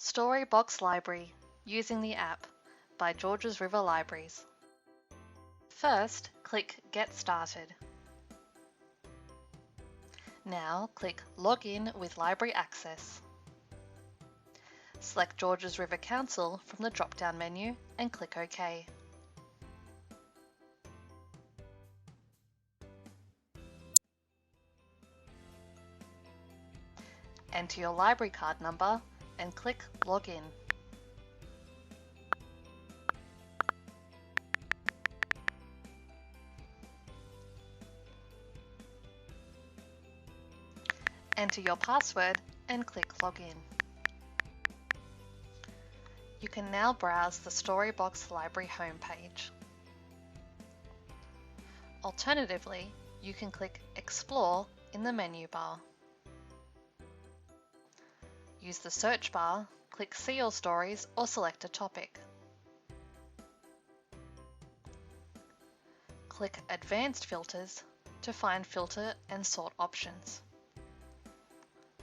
Storybox Library using the app by Georges River Libraries. First, click Get Started. Now click Login with Library Access. Select Georges River Council from the drop-down menu and click OK. Enter your library card number and click Login. Enter your password and click Login. You can now browse the Storybox Library homepage. Alternatively, you can click Explore in the menu bar. Use the search bar, click See All Stories or select a topic. Click Advanced Filters to find filter and sort options.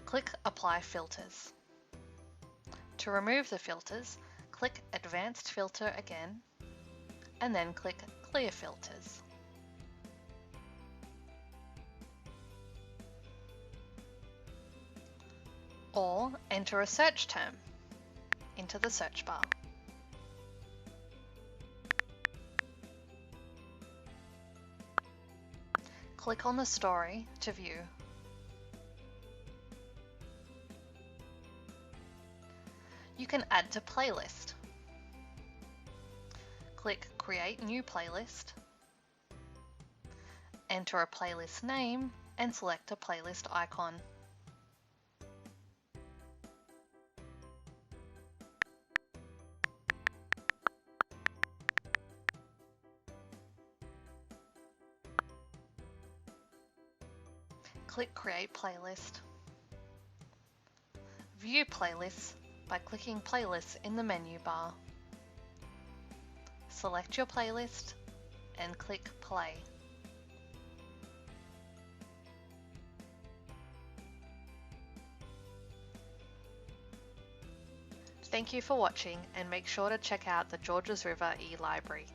Click Apply Filters. To remove the filters, click Advanced Filter again, and then click Clear Filters. Or enter a search term into the search bar. Click on the story to view. You can add to playlist. Click Create New Playlist. Enter a playlist name and select a playlist icon. Click Create Playlist. View playlists by clicking Playlists in the menu bar. Select your playlist and click Play. Thank you for watching, and make sure to check out the Georges River e-Library.